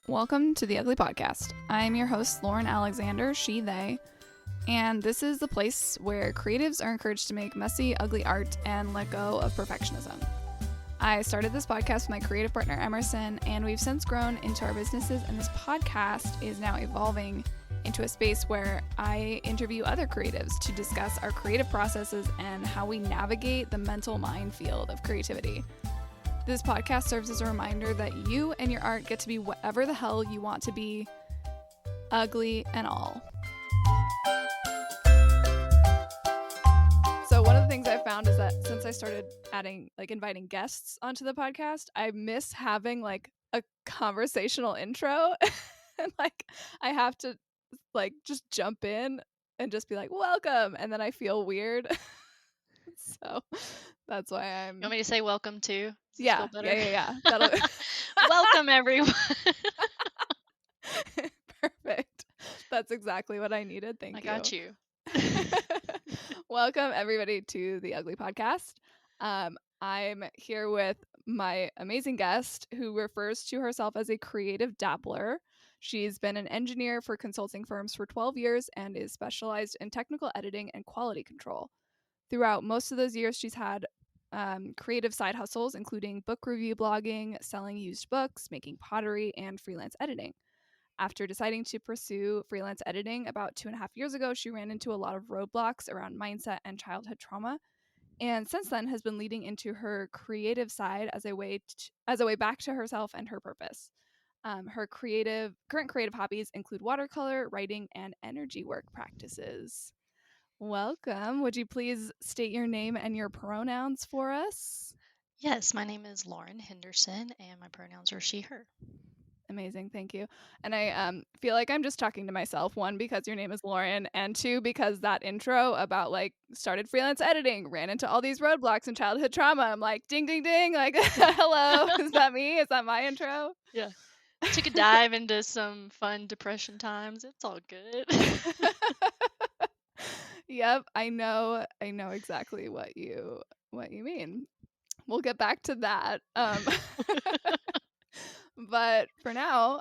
Welcome to the Ugly Podcast. I'm your host, Lauren Alexander, she, they, and this is the place where creatives are encouraged to make messy, ugly art and let go of perfectionism. I started this podcast with my creative partner, Emerson, and we've since grown into our businesses, and this podcast is now evolving into a space where I interview other creatives to discuss our creative processes and how we navigate the mental minefield of creativity. This podcast serves as a reminder that you and your art get to be whatever the hell you want to be, ugly and all. So one of the things I found is that since I started inviting guests onto the podcast, I miss having a conversational intro. And I have to just jump in and just be like, welcome. And then I feel weird. So that's why You want me to say welcome too? Does this yeah, feel better? yeah. That'll Welcome, everyone. Perfect. That's exactly what I needed. Thank you. I got you. Welcome, everybody, to the Ugly Podcast. I'm here with my amazing guest who refers to herself as a creative dabbler. She's been an engineer for consulting firms for 12 years and is specialized in technical editing and quality control. Throughout most of those years, she's had creative side hustles, including book review blogging, selling used books, making pottery, and freelance editing. After deciding to pursue freelance editing about 2.5 years ago, she ran into a lot of roadblocks around mindset and childhood trauma, and since then has been leading into her creative side as a way back to herself and her purpose. Her current creative hobbies include watercolor, writing, and energy work practices. Welcome. Would you please state your name and your pronouns for us? Yes, my name is Lauren Henderson, and my pronouns are she, her. Amazing. Thank you. And I feel like I'm just talking to myself, one, because your name is Lauren, and two, because that intro about started freelance editing, ran into all these roadblocks and childhood trauma. I'm like, ding, ding, ding. Hello. Is that me? Is that my intro? Yeah. Took a dive into some fun depression times. It's all good. Yep. I know exactly what you mean. We'll get back to that. But for now,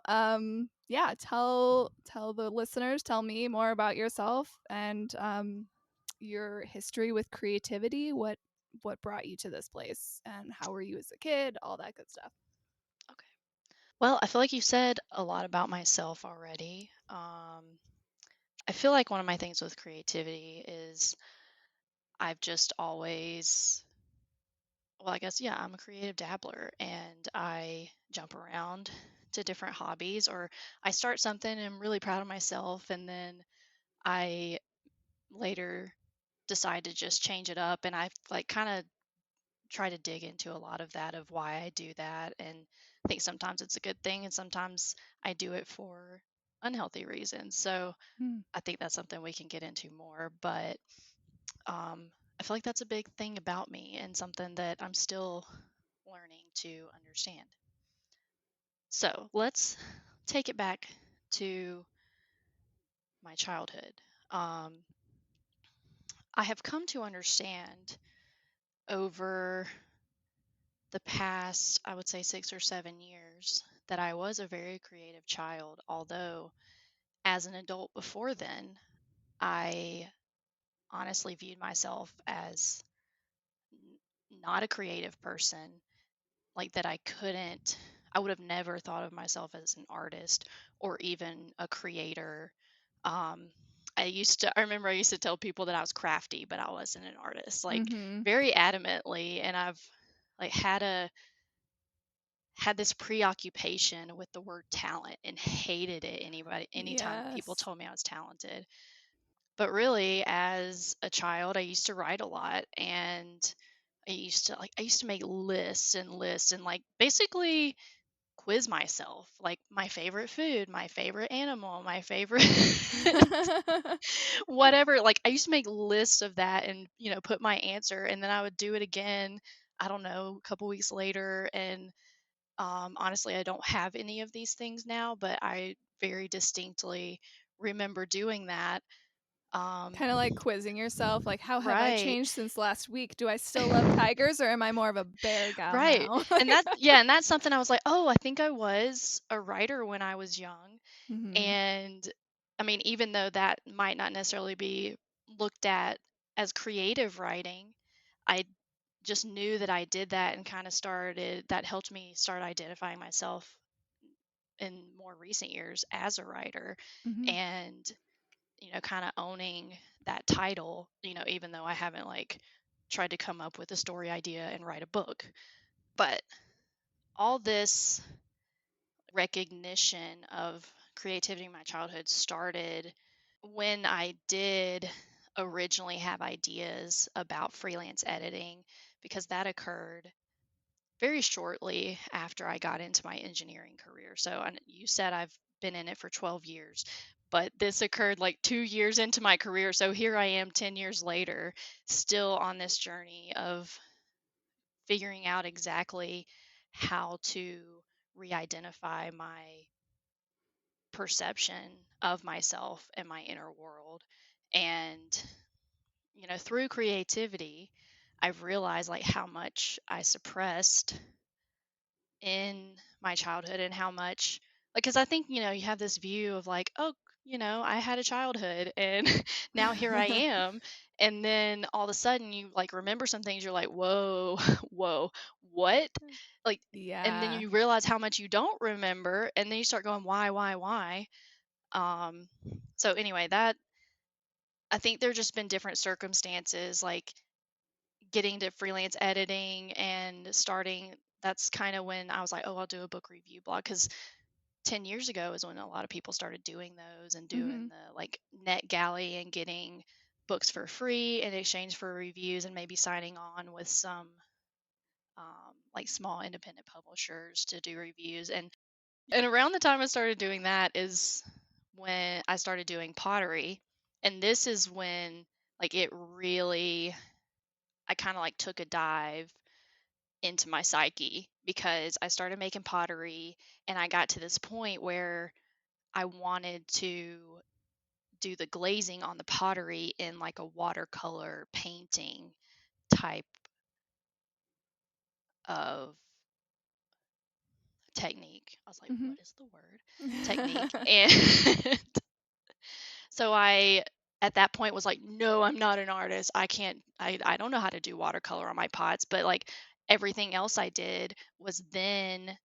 tell the listeners, tell me more about yourself and your history with creativity. What brought you to this place, and how were you as a kid? All that good stuff. Okay. Well, I feel like you said a lot about myself already. I feel like one of my things with creativity is I've just always, well, I guess, yeah, I'm a creative dabbler and I jump around to different hobbies, or I start something and I'm really proud of myself, and then I later decide to just change it up, and I kind of try to dig into a lot of that of why I do that, and I think sometimes it's a good thing and sometimes I do it for unhealthy reasons. So I think that's something we can get into more, but I feel like that's a big thing about me and something that I'm still learning to understand. So let's take it back to my childhood. um, I have come to understand over the past, I would say, 6 or 7 years, that I was a very creative child, although as an adult before then, I honestly viewed myself as not a creative person, like that I would have never thought of myself as an artist or even a creator. Um, I remember I used to tell people that I was crafty, but I wasn't an artist, very adamantly. And I've like had this preoccupation with the word talent and hated it anytime people Yes. told me I was talented. But really, as a child, I used to write a lot, and I used to make lists and lists and basically quiz myself, like my favorite food, my favorite animal, my favorite whatever. Like I used to make lists of that and put my answer, and then I would do it again, I don't know, a couple weeks later. And honestly, I don't have any of these things now, but I very distinctly remember doing that. Um, Kinda like quizzing yourself, like, "How have I right. changed since last week? Do I still love tigers, or am I more of a bear gal Right. now?" And that's yeah, and that's something I was like, "Oh, I think I was a writer when I was young." Mhm. And I mean, even though that might not necessarily be looked at as creative writing, I just knew that I did that and kind of started that helped me start identifying myself in more recent years as a writer Mhm. and kind of owning that title, even though I haven't like tried to come up with a story idea and write a book. But all this recognition of creativity in my childhood started when I did originally have ideas about freelance editing, because that occurred very shortly after I got into my engineering career. So, and you said I've been in it for 12 years, but this occurred like 2 years into my career. So here I am 10 years later, still on this journey of figuring out exactly how to re identify my perception of myself and my inner world. And, through creativity, I've realized like how much I suppressed in my childhood and how much, like, because I think, you have this view of like, oh, I had a childhood and now here I am. And then all of a sudden you like remember some things, you're like, whoa, whoa, what? Like, and then Yeah. you realize how much you don't remember. And then you start going, why? Um, so anyway, that I think there just been different circumstances, like getting to freelance editing and starting. That's kind of when I was like, oh, I'll do a book review blog, because 10 years ago is when a lot of people started doing those and doing Mhm. the like net galley and getting books for free in exchange for reviews and maybe signing on with some like small independent publishers to do reviews. And around the time I started doing that is when I started doing pottery. And this is when like it really I kind of like took a dive into my psyche, because I started making pottery and I got to this point where I wanted to do the glazing on the pottery in like a watercolor painting type of technique. I was like, Mhm. what is the word? Technique. And so I at that point was like, no, I'm not an artist. I can't I don't know how to do watercolor on my pots, but like everything else I did was then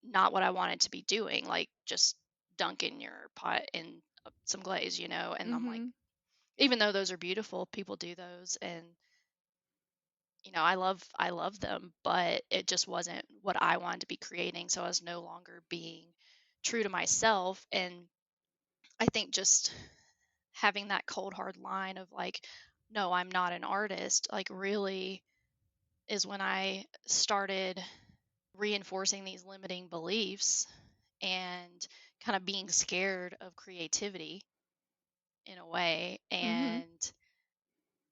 not what I wanted to be doing, like just dunking your pot in some glaze, and I'm like, Mhm. even though those are beautiful, people do those, and I love them, but it just wasn't what I wanted to be creating, so I was no longer being true to myself. And I think just having that cold hard line of like, no, I'm not an artist, like really is when I started reinforcing these limiting beliefs and kind of being scared of creativity in a way. Mhm. And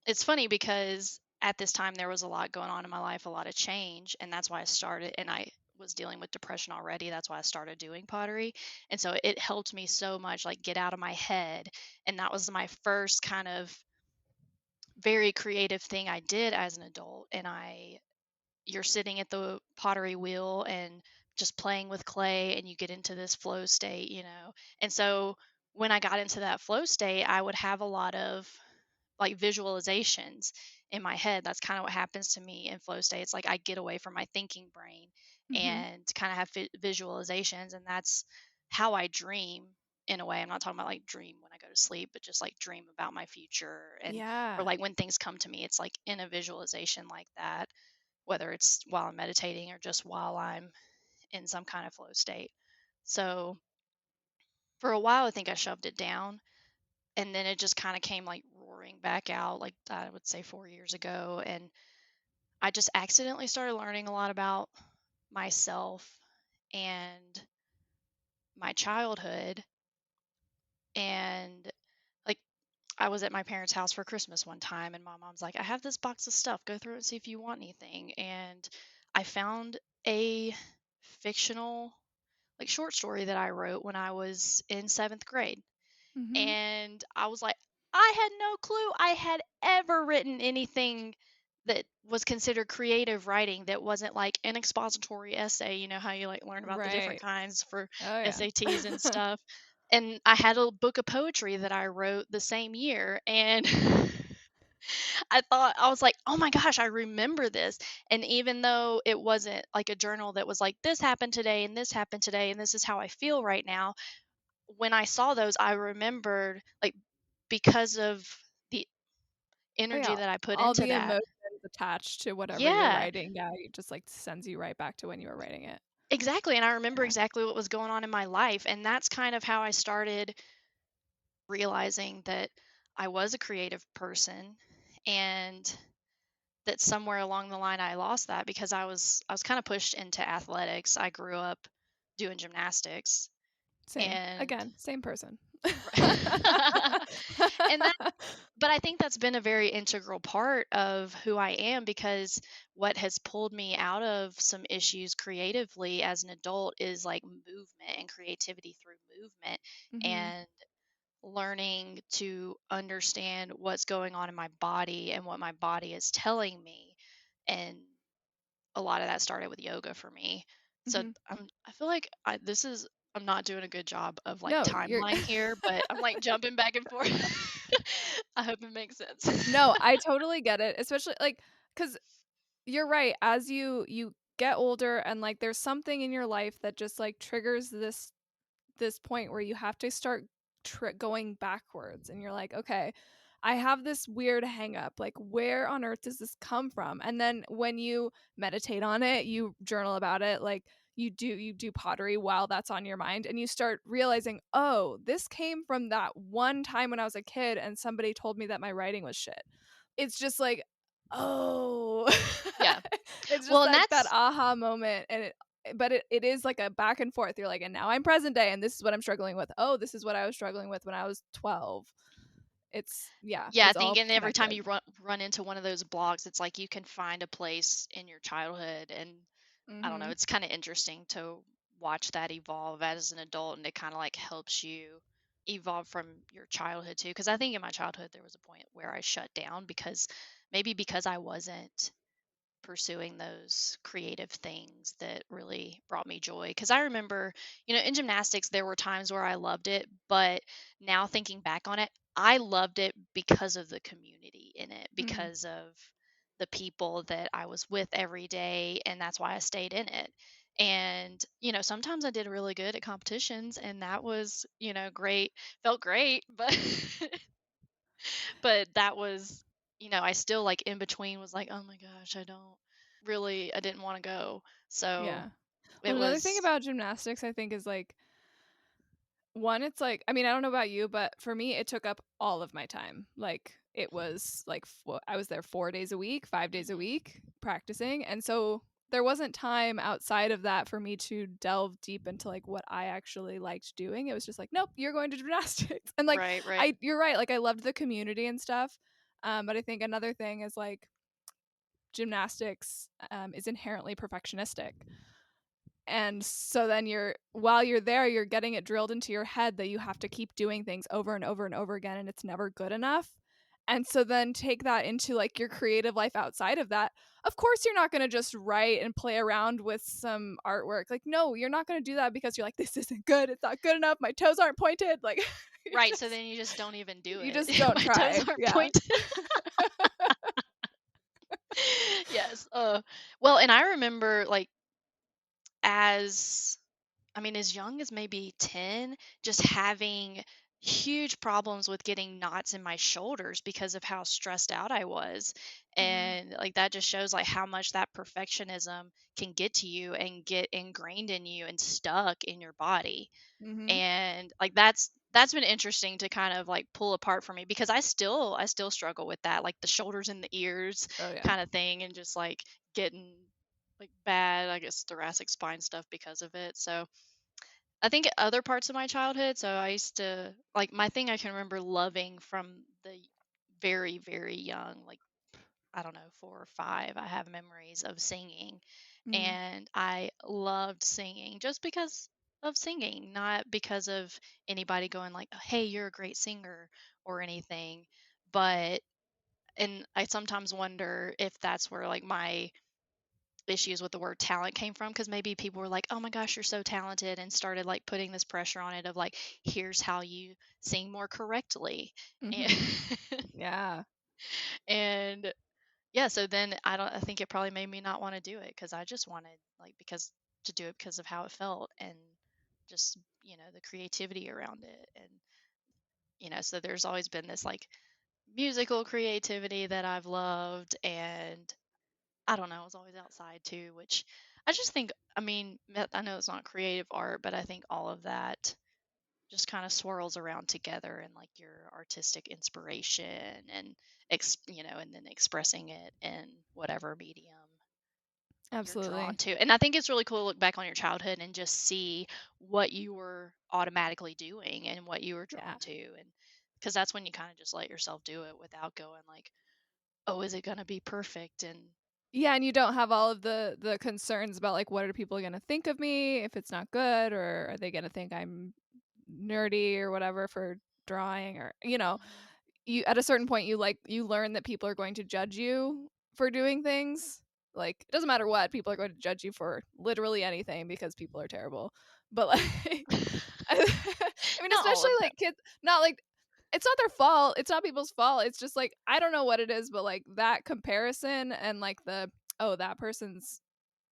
it's funny because at this time there was a lot going on in my life, a lot of change, and that's why I started. And I was dealing with depression already. That's why I started doing pottery. And so it helped me so much, like get out of my head. And that was my first kind of very creative thing I did as an adult. And you're sitting at the pottery wheel and just playing with clay, and you get into this flow state. And so when I got into that flow state, I would have a lot of like visualizations in my head. That's kind of what happens to me in flow state. It's like I get away from my thinking brain Mhm. and kind of have visualizations, and that's how I dream in a way. I'm not talking about like dream when I go to sleep, but just like dream about my future, and or Yeah. like when things come to me, it's like in a visualization like that, whether it's while I'm meditating or just while I'm in some kind of flow state. So for a while, I think I shoved it down, and then it just kind of came like roaring back out, like I would say 4 years ago. And I just accidentally started learning a lot about myself and my childhood. And like I was at my parents' house for Christmas one time, and my mom's like, I have this box of stuff. Go through it and see if you want anything. And I found a fictional like short story that I wrote when I was in 7th grade. Mhm. And I was like, I had no clue I had ever written anything that was considered creative writing that wasn't like an expository essay. You know how you like learn about the different Right. kinds for Oh, yeah. SATs and stuff. And I had a book of poetry that I wrote the same year. And I was like, oh my gosh, I remember this. And even though it wasn't like a journal that was like, this happened today and this happened today and this is how I feel right now, when I saw those, I remembered, like, because of the Oh, energy yeah. that I put All into the that. emotions attached to whatever you're Yeah, writing, yeah, it just, like, sends you right back to when you were writing it. exactly, and I remember Yeah. exactly what was going on in my life, and that's kind of how I started realizing that I was a creative person, and that somewhere along the line I lost that because I was kinda pushed into athletics. I grew up doing gymnastics, Same. and Again, same person. and that but I think that's been a very integral part of who I am because what has pulled me out of some issues creatively as an adult is like movement and creativity through movement Mhm. and learning to understand what's going on in my body and what my body is telling me. And a lot of that started with yoga for me. So Mhm. I feel like I'm not doing a good job of like No, you're timeline here, but I'm like jumping back and forth. I hope it makes sense. No, I totally get it, especially, like, because you're right, as you get older and, like, there's something in your life that just, like, triggers this point where you have to start going backwards, and you're like, okay, I have this weird hang up, like, where on earth does this come from? And then when you meditate on it, you journal about it, like, you do pottery while that's on your mind, and you start realizing, oh, this came from that one time when I was a kid and somebody told me that my writing was shit. It's just like, oh. Yeah. It's just Well, and like that that's aha moment, and it is like a back and forth. You're like, "And now I'm present day, and this is what I'm struggling with. Oh, this is what I was struggling with when I was 12." It's yeah, yeah, I it's think all and every time connected. you run into one of those blogs, it's like you can find a place in your childhood and I don't know, Mhm. it's kind of interesting to watch that evolve as an adult and it kind of like helps you evolve from your childhood too because I think in my childhood there was a point where I shut down because I wasn't pursuing those creative things that really brought me joy. Because I remember, in gymnastics, there were times where I loved it, but now thinking back on it, I loved it because of the community in it, Mhm. because of the people that I was with every day. And that's why I stayed in it. And, sometimes I did really good at competitions, and that was, great, felt great, but but that was I still like in between was like, "Oh my gosh, I didn't wanna go." So, Yeah. it Well, another thing was about gymnastics, I think, is like one, it's like, I mean, I don't know about you, but for me, it took up all of my time. Like, it was like I was there 4 days a week, 5 days a mhm, week practicing. And so there wasn't time outside of that for me to delve deep into like what I actually liked doing. It was just like, nope, you're going to gymnastics. And like, right, right. you're right. Like, I loved the community and stuff. But I think another thing is like gymnastics is inherently perfectionistic. And so then while you're there, you're getting it drilled into your head that you have to keep doing things over and over and over again and it's never good enough. And so then take that into like your creative life outside of that. Of course you're not going to just write and play around with some artwork. Like no, you're not going to do that because you're like this isn't good. It's not good enough. My toes aren't pointed. Like you're Right, so just then you just don't even do you it. just don't My toes try. aren't Yeah. pointed. Yes, well, and I remember, like, as as young as maybe 10, just having huge problems with getting knots in my shoulders because of how stressed out I was. Mm, And like that just shows like how much that perfectionism can get to you and get ingrained in you and stuck in your body. mhm. And like that's been interesting to kind of like pull apart for me because I still struggle with that, like the shoulders and the ears Oh yeah. kind of thing and just like getting like bad, I guess, thoracic spine stuff because of it. So I think other parts of my childhood, so I used to like my thing I can remember loving from the very, very young, like I don't know, 4 or 5, I have memories of singing Mm, and I loved singing just because. of singing, not because of anybody going like, "Hey, you're a great singer," or anything, but and I sometimes wonder if that's where like my issues with the word talent came from, because maybe people were like, "Oh my gosh, you're so talented," and started like putting this pressure on it of like, "Here's how you sing more correctly." And Mhm. Yeah. and yeah, so then I think it probably made me not want to do it, because I just wanted like because to do it because of how it felt, and just, the creativity around it. And so there's always been this like musical creativity that I've loved. And I don't know, it's always outside too, which I just think, I mean, I know it's not creative art, but I think all of that just kind of swirls around together, and like your artistic inspiration, and and then expressing it in whatever medium you're drawn Absolutely. to. And I think it's really cool to look back on your childhood and just see what you were automatically doing and what you were drawn Yeah. to. And because that's when you kind of just let yourself do it without going like, oh, is it going to be perfect? And Yeah, and you don't have all of the concerns about, like, what are people gonna think of me if it's not good, or are they gonna think I'm nerdy or whatever for drawing, or Mhm. you at a certain point, you learn that people are going to judge you for doing things. Like, it doesn't matter what, people are going to judge you for literally anything because people are terrible. But, like, I mean, Not all especially, of them. like, kids not, like it's not their fault, it's not people's fault, it's just, like, I don't know what it is, but, like, that comparison and, like, "Oh, that person's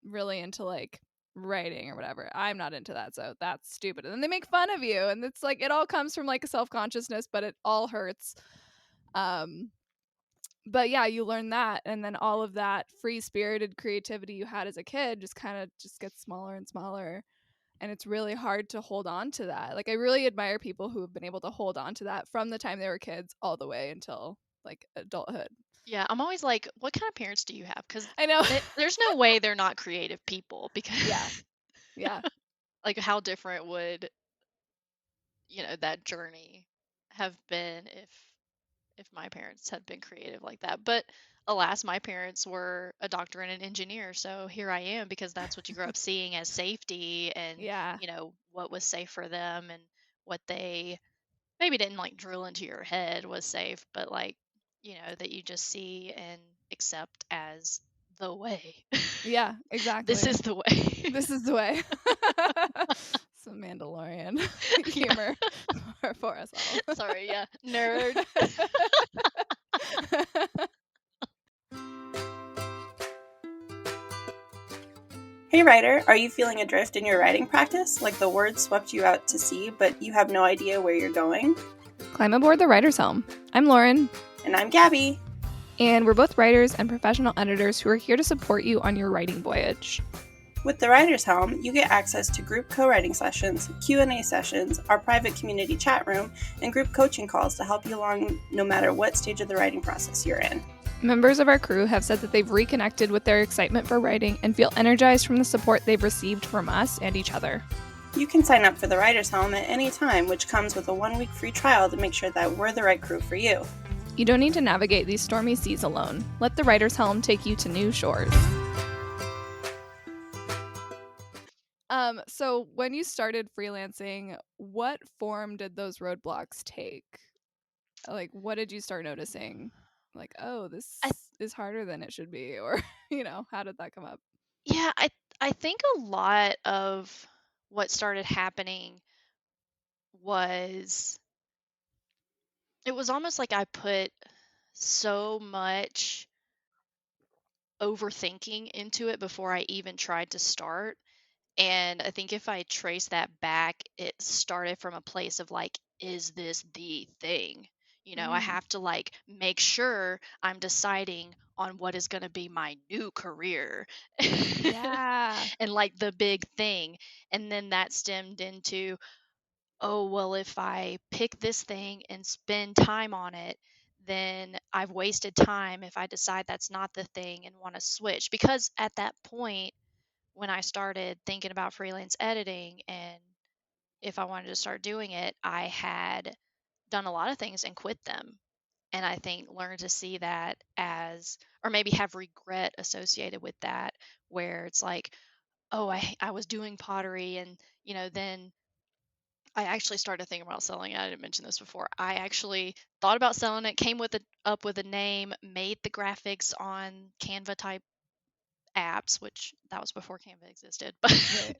really into, like, writing or whatever. I'm not into that, so that's stupid." And then they make fun of you, and it's like it all comes from, like, a self-consciousness, but it all hurts. Um, but yeah, you learn that, and then all of that free-spirited creativity you had as a kid just kinda just gets smaller and smaller, and it's really hard to hold on to that. Like, I really admire people who have been able to hold on to that from the time they were kids all the way until, like, adulthood. Yeah, I'm always like, what kind of parents do you have? Because I know. there's no way they're not creative people, because Yeah, yeah, like how different would, that journey have been if my parents had been creative like that. But alas, my parents were a doctor and an engineer, so here I am, because that's what you grew up seeing as safety, and yeah, what was safe for them, and what they maybe didn't like drill into your head was safe, but like, that you just see and accept as the way. yeah, This exactly. is the way. This is the way. Some Mandalorian Yeah. humor for us all. Sorry, yeah. Nerd. Hey writer, are you feeling adrift in your writing practice? Like the words swept you out to sea, but you have no idea where you're going? Climb aboard the writer's helm. I'm Lauren, And I'm Gabby. and we're both writers and professional editors who are here to support you on your writing voyage. With the Writer's Helm, you get access to group co-writing sessions, Q&A sessions, our private community chat room, and group coaching calls to help you along no matter what stage of the writing process you're in. Members of our crew have said that they've reconnected with their excitement for writing and feel energized from the support they've received from us and each other. You can sign up for the Writer's Helm at any time, which comes with a 1-week free trial to make sure that we're the right crew for you. You don't need to navigate these stormy seas alone. Let the writer's helm take you to new shores. So when you started freelancing, what form did those roadblocks take? Like, what did you start noticing? Like, oh, I this is harder than it should be, or how did that come up? Yeah, I think a lot of what started happening was, it was almost like I put so much overthinking into it before I even tried to start. And I think if I trace that back, it started from a place of like, is this the thing? I Mm, have to like make sure I'm deciding on what is going to be my new career yeah, and like the big thing. And then that stemmed into, oh, well, if I pick this thing and spend time on it, then I've wasted time if I decide that's not the thing and want to switch. Because at that point, when I started thinking about freelance editing and if I wanted to start doing it, I had done a lot of things and quit them. And I think learn to see that as, or maybe have regret associated with that, where it's like, oh, I was doing pottery, and then I actually started thinking about selling it. I didn't mention this before. I actually thought about selling it, came up with a name, made the graphics on Canva type apps, which that was before Canva existed, but Right.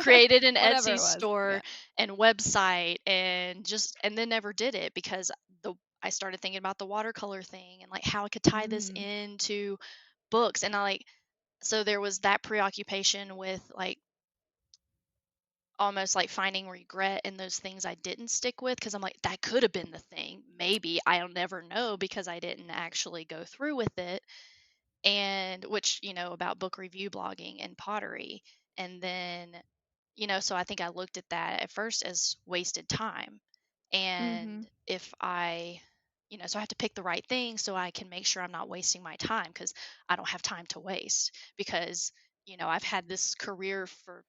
created an Whatever Etsy it was. Yeah. store and website, and then never did it because I started thinking about the watercolor thing and like how I could tie this Mm. into books, and so there was that preoccupation with like almost like finding regret in those things I didn't stick with, because I'm like, that could have been the thing. Maybe I'll never know because I didn't actually go through with it. And which, about book review blogging and pottery. And then, so I think I looked at that at first as wasted time. And Mhm. if so I have to pick the right thing so I can make sure I'm not wasting my time, because I don't have time to waste. Because, I've had this career for,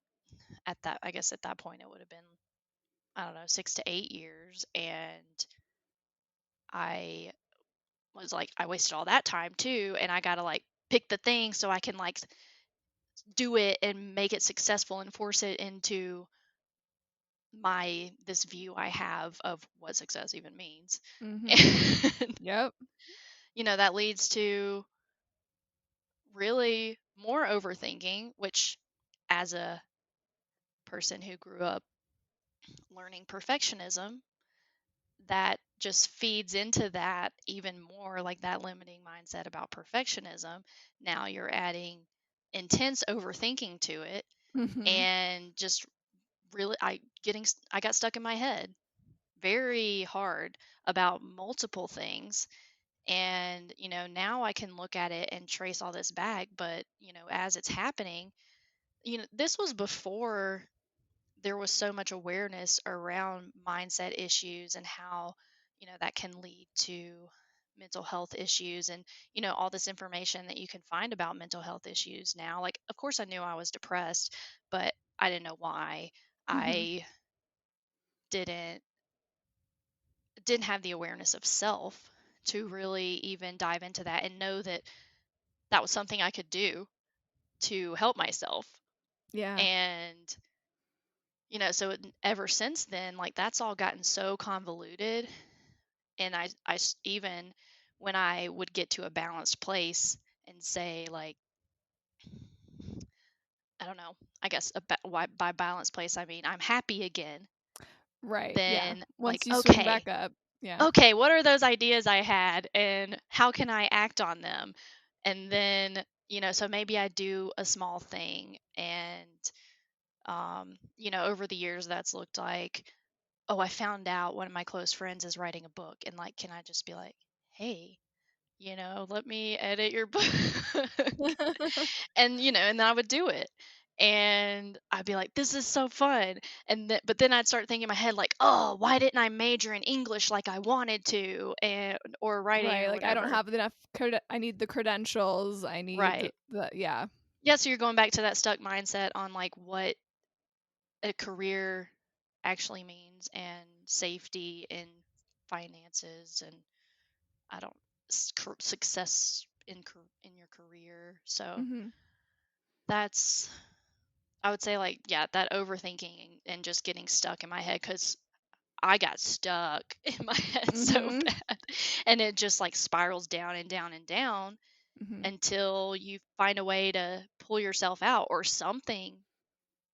I guess at that point it would have been, I don't know, 6 to 8 years. And I was like, I wasted all that time too. And I got to like pick the thing so I can like do it and make it successful and force it into this view I have of what success even means. Mhm. And Yep. that leads to really more overthinking, which, as a person who grew up learning perfectionism, that just feeds into that even more, like that limiting mindset about perfectionism. Now you're adding intense overthinking to it, Mhm. and just really I got stuck in my head very hard about multiple things. And now I can look at it and trace all this back, but as it's happening, this was before there was so much awareness around mindset issues and how that can lead to mental health issues, and all this information that you can find about mental health issues now. Like, of course I knew I was depressed, but I didn't know why. Mhm. I didn't didn't have the awareness of self to really even dive into that and know that that was something I could do to help myself. Yeah. And so ever since then, like, that's all gotten so convoluted. And even when I would get to a balanced place and say, like, I don't know, I guess by balanced place I mean I'm happy again, Right. Yeah. then Once like, you swing okay, back up. Yeah. okay, what are those ideas I had and how can I act on them? And then, so maybe I do a small thing, and over the years that's looked like, oh, I found out one of my close friends is writing a book, and like, can I just be like, hey, let me edit your book? And then I would do it. And I'd be like, this is so fun. But then I'd start thinking in my head, like, oh, why didn't I major in English like I wanted to, or writing Right. or Like I don't whatever. have enough I need the credentials. I need Right. the yeah. Yeah. So you're going back to that stuck mindset on like what a career actually means, and safety and finances, and I don't success in your career. So Mhm. that's, I would say, like, yeah, that overthinking and just getting stuck in my head, because I got stuck in my head so Mhm. bad. And it just like spirals down and down and down Mhm. until you find a way to pull yourself out, or something,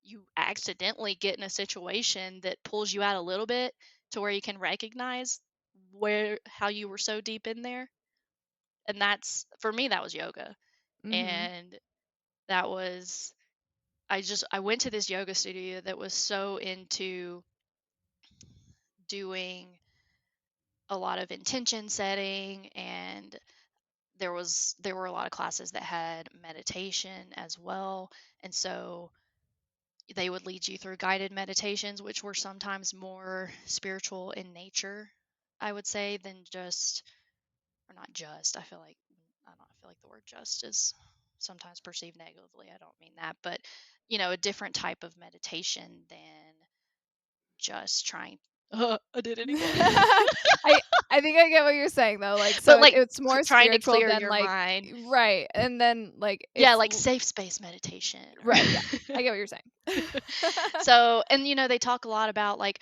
you accidentally get in a situation that pulls you out a little bit to where you can recognize how you were so deep in there. And that's, for me, that was yoga. Mhm. And that was, I went to this yoga studio that was so into doing a lot of intention setting, and there were a lot of classes that had meditation as well. And so they would lead you through guided meditations, which were sometimes more spiritual in nature, I would say, than just, or not just, I don't know, I feel like the word just is sometimes perceived negatively. I don't mean that, but a different type of meditation than just trying. I did it again. I think I get what you're saying though. Like, so But like it's more trying to spiritual clear than your like mind. right, and then like Yeah, it's like safe space meditation. right. Yeah, I get what you're saying. So, and they talk a lot about like,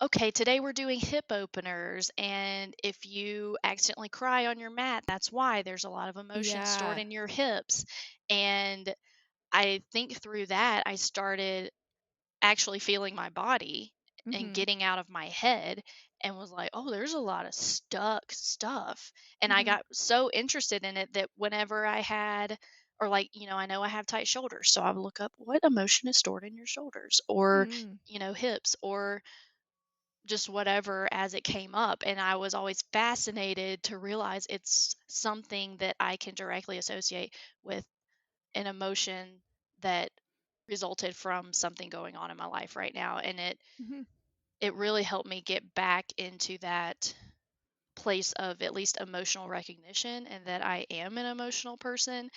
okay, today we're doing hip openers, and if you accidentally cry on your mat, that's why there's a lot of emotion stored Yeah. in your hips. And I think through that, I started actually feeling my body and Mhm. getting out of my head, and was like, oh, there's a lot of stuck stuff. And I Mhm. got so interested in it that whenever I had, or like, I know I have tight shoulders, so I would look up what emotion is stored in your shoulders, or, Mm. hips, or just whatever as it came up. And I was always fascinated to realize it's something that I can directly associate with an emotion that resulted from something going on in my life right now. And Mhm. it really helped me get back into that place of at least emotional recognition, and that I am an emotional person.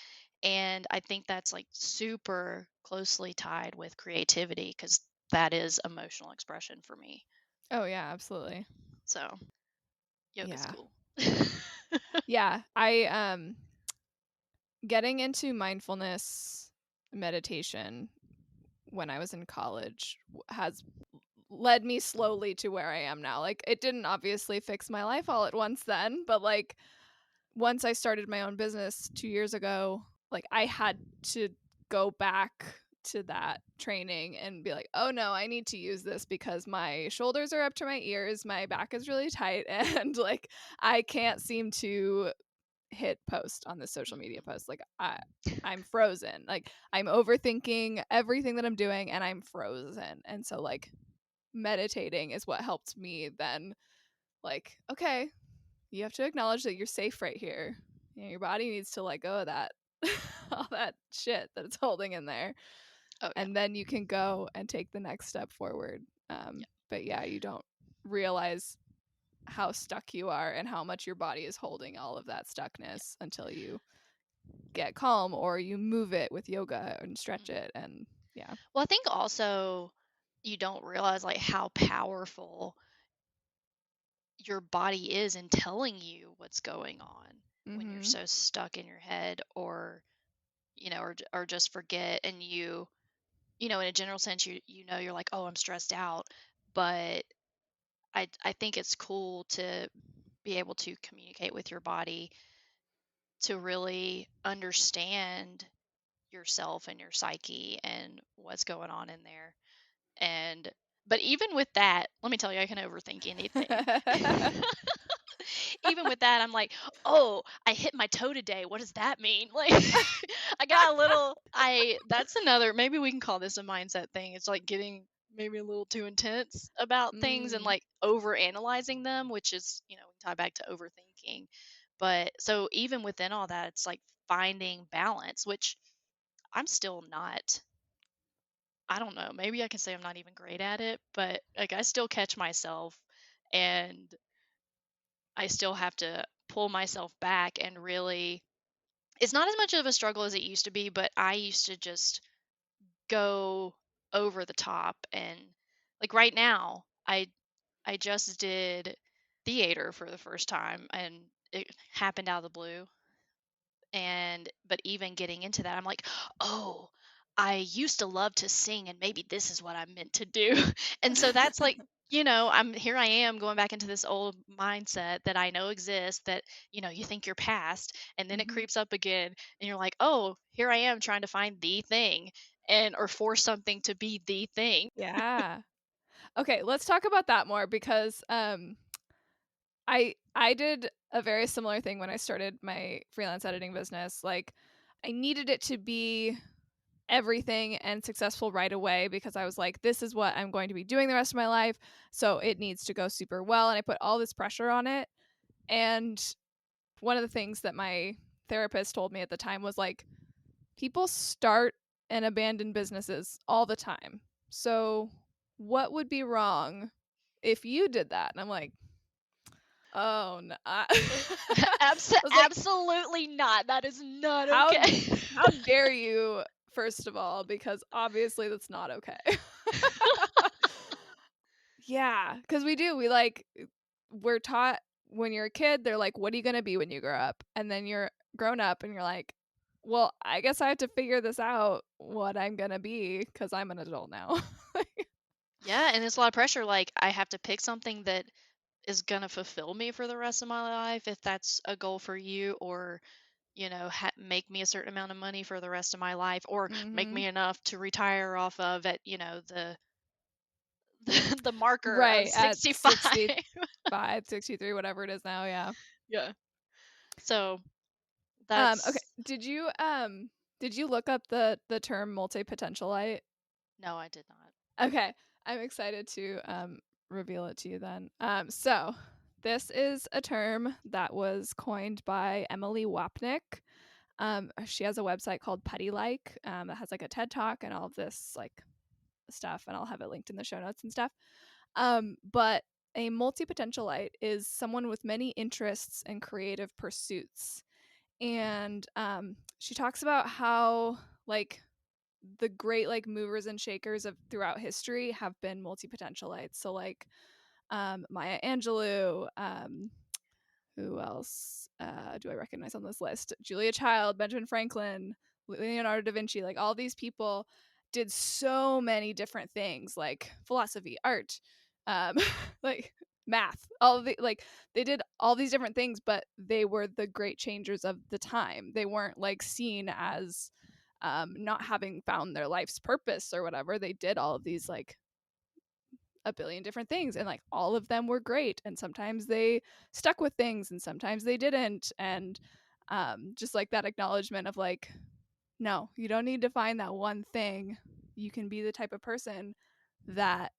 And I think that's like super closely tied with creativity, because that is emotional expression for me. Oh yeah, absolutely. So yoga's Yeah. cool. Yeah. I getting into mindfulness meditation when I was in college has led me slowly to where I am now. Like it didn't obviously fix my life all at once then, but like once I started my own business 2 years ago, like I had to go back to that training and be like, "Oh no, I need to use this because my shoulders are up to my ears, my back is really tight and like I can't seem to hit post on this social media post. Like I'm frozen. Like I'm overthinking everything that I'm doing and I'm frozen." And so like meditating is what helped me then like, okay, you have to acknowledge that you're safe right here. You know, your body needs to let go of that all that shit that it's holding in there. Oh yeah. And then you can go and take the next step forward. Yeah. But yeah, you don't realize how stuck you are and how much your body is holding all of that stuckness until you get calm or you move it with yoga and stretch Mhm. it. And yeah. Well, I think also you don't realize like how powerful your body is in telling you what's going on when you're Mm-hmm. so stuck in your head, or or just forget. And in a general sense, you're like, oh, I'm stressed out. But I think it's cool to be able to communicate with your body to really understand yourself and your psyche and what's going on in there. And but even with that, let me tell you, I can overthink anything. Even with that, I'm like, oh, I hit my toe today. What does that mean? Like, I got a little, that's another, maybe we can call this a mindset thing. It's like getting maybe a little too intense about things and Mm. like over analyzing them, which is, we tie back to overthinking. But so even within all that, it's like finding balance, which I'm still not. I don't know. Maybe I can say I'm not even great at it, but like I still catch myself, and I still have to pull myself back and really, it's not as much of a struggle as it used to be, but I used to just go over the top. And like right now, I just did theater for the first time, and it happened out of the blue. And but even getting into that, I'm like, oh, I used to love to sing, and maybe this is what I'm meant to do. And so that's like, I am going back into this old mindset that I know exists, that you think you're past, and then it Mm-hmm. creeps up again, and you're like, oh, here I am trying to find the thing, and or force something to be the thing. Yeah. Okay, let's talk about that more because I did a very similar thing when I started my freelance editing business. Like I needed it to be everything and successful right away because I was like, this is what I'm going to be doing the rest of my life. So it needs to go super well. And I put all this pressure on it. And one of the things that my therapist told me at the time was like, people start and abandon businesses all the time. So what would be wrong if you did that? And I'm like, oh no. I was like, Absolutely not. That is not how okay. how dare you, first of all, because obviously that's not okay. Yeah, because we're taught when you're a kid, they're like, what are you going to be when you grow up? And then you're grown up and you're like, well, I guess I have to figure this out what I'm going to be because I'm an adult now. Yeah, and it's a lot of pressure. Like I have to pick something that is gonna fulfill me for the rest of my life, if that's a goal for you, or make me a certain amount of money for the rest of my life, or make Hmm. me enough to retire off of at the marker of Right. At 65. 65, 63, whatever it is now. Yeah. Yeah. So Okay. that's Did you look up the term multi-potentialite? no, I did not. Okay, I'm excited to reveal it to you then. So this is a term that was coined by Emily Wapnick. She has a website called Putty Like that has like a TED Talk and all of this like stuff, and I'll have it linked in the show notes and stuff. But a multi potentialite is someone with many interests and creative pursuits, and she talks about how like the great like movers and shakers of throughout history have been multi-potentialites. So like Maya Angelou, who else do I recognize on this list? Julia Child, Benjamin Franklin, Leonardo da Vinci, like all these people did so many different things like philosophy, art, um, like math, all of the like they did all these different things, but they were the great changers of the time. They weren't like seen as not having found their life's purpose or whatever. They did all of these like a billion different things, and like all of them were great, and sometimes they stuck with things and sometimes they didn't. And just like that acknowledgement of like, no, you don't need to find that one thing. You can be the type of person that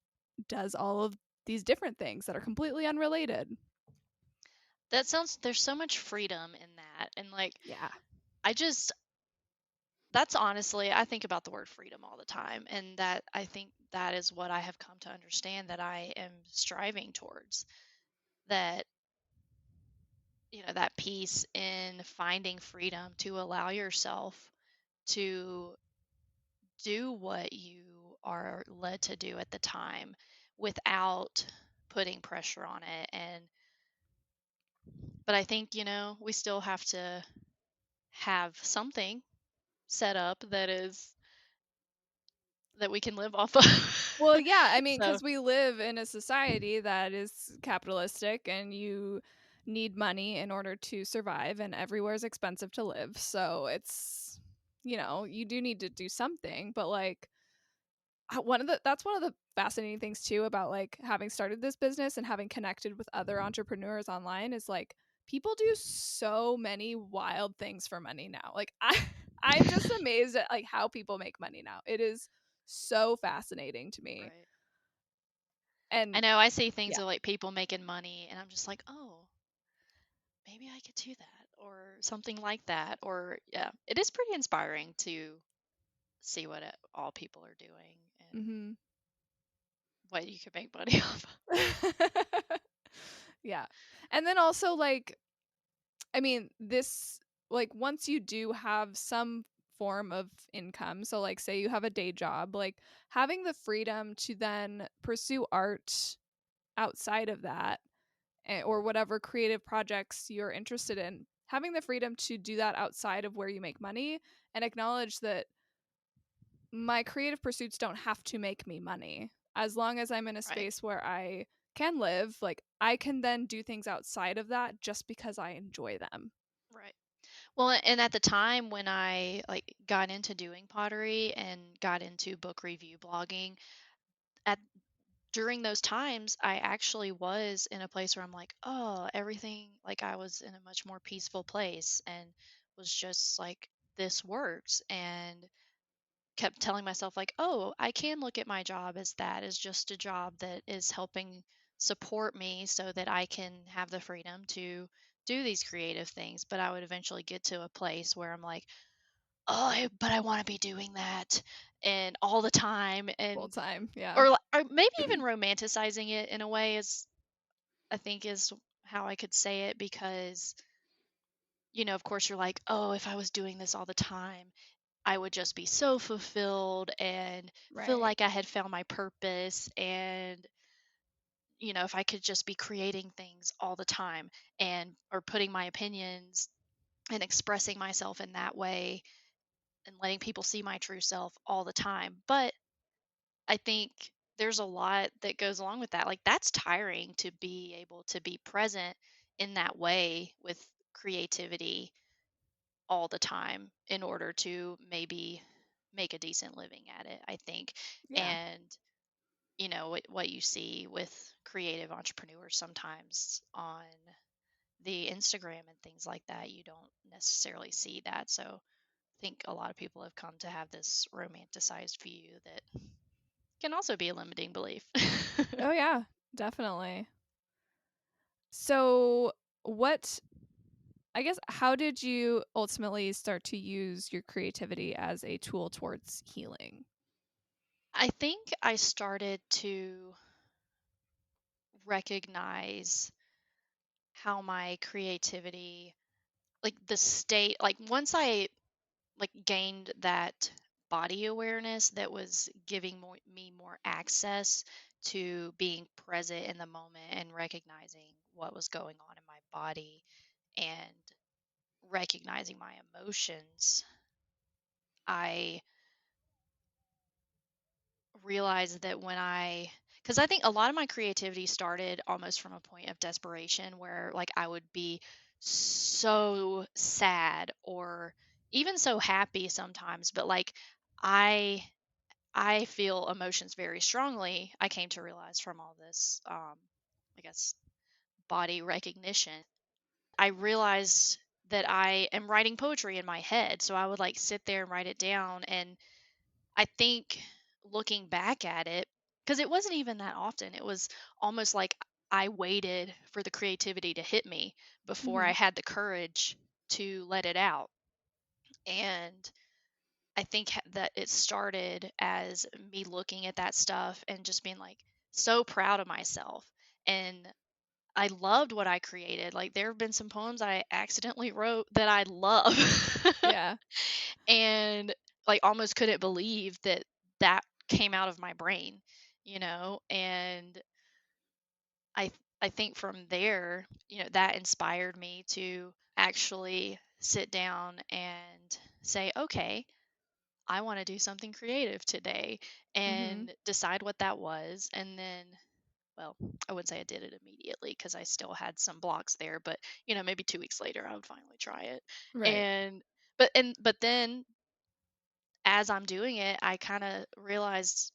does all of these different things that are completely unrelated. That sounds there's so much freedom in that. And like Yeah. I just that's honestly, I think about the word freedom all the time. And that I think that is what I have come to understand that I am striving towards. That, that peace in finding freedom to allow yourself to do what you are led to do at the time without putting pressure on it. But I think, we still have to have something set up that we can live off of. Well, yeah, I mean, So, because we live in a society that is capitalistic and you need money in order to survive, and everywhere is expensive to live. So it's, you do need to do something. But like, that's one of the fascinating things too about like having started this business and having connected with other entrepreneurs online is like people do so many wild things for money now. Like I'm just amazed at like how people make money now. It is so fascinating to me. right. I And know I see things yeah. of like people making money and I'm just like, "Oh, maybe I could do that," or something like that. Or yeah, it is pretty inspiring to see what all people are doing and Mhm. what you could make money off. Yeah. And then also like I mean, this like once you do have some form of income, so like say you have a day job, like having the freedom to then pursue art outside of that or whatever creative projects you're interested in, having the freedom to do that outside of where you make money and acknowledge that my creative pursuits don't have to make me money. As long as I'm in a Right. space where I can live, like I can then do things outside of that just because I enjoy them. Right. Well, and at the time when I like got into doing pottery and got into book review blogging, at during those times I actually was in a place where I'm like, oh, everything like I was in a much more peaceful place and was just like this works and kept telling myself like, oh, I can look at my job as that as just a job that is helping support me so that I can have the freedom to do these creative things. But I would eventually get to a place where I'm like, oh, but I want to be doing that and all the time Full and time. Yeah. or maybe even romanticizing it in a way is I think is how I could say it because of course you're like, oh, if I was doing this all the time, I would just be so fulfilled and feel Right. like I had found my purpose. And if I could just be creating things all the time and or putting my opinions and expressing myself in that way and letting people see my true self all the time. But I think there's a lot that goes along with that. Like that's tiring to be able to be present in that way with creativity all the time in order to maybe make a decent living at it, I think. Yeah. And what you see with creative entrepreneurs sometimes on the Instagram and things like that, you don't necessarily see that. So I think a lot of people have come to have this romanticized view that can also be a limiting belief. Oh yeah, definitely. So, what I guess how did you ultimately start to use your creativity as a tool towards healing? I think I started to recognize how my creativity, like the state, like once I like gained that body awareness that was giving me more access to being present in the moment and recognizing what was going on in my body and recognizing my emotions, I realized that because I think a lot of my creativity started almost from a point of desperation where like I would be so sad or even so happy sometimes, but like I I feel emotions very strongly. I came to realize from all this, I guess, body recognition. I realized that I am writing poetry in my head. So I would like sit there and write it down. And I think looking back at it, because it wasn't even that often, it was almost like I waited for the creativity to hit me before I Mhm. had the courage to let it out. And I think that it started as me looking at that stuff and just being like so proud of myself. And I loved what I created. Like there have been some poems I accidentally wrote that I love. Yeah. And like almost couldn't believe that that came out of my brain. And I think from there, that inspired me to actually sit down and say, okay, I want to do something creative today Mhm. and decide what that was. And then, well, I wouldn't say I did it immediately because I still had some blocks there, but maybe 2 weeks later I would finally try it. Right. And but then as I'm doing it, I kind of realized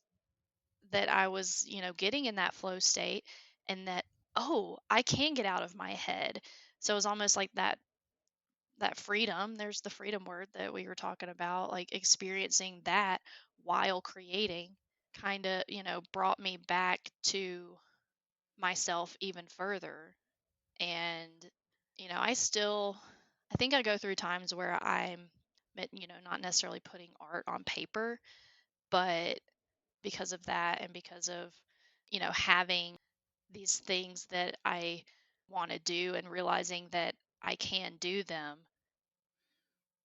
that I was, getting in that flow state and that, oh, I can get out of my head. So it was almost like that freedom, there's the freedom word that we were talking about, like experiencing that while creating kind of, brought me back to myself even further. And, I think I go through times where I'm, not necessarily putting art on paper, but because of that and because of, having these things that I want to do and realizing that I can do them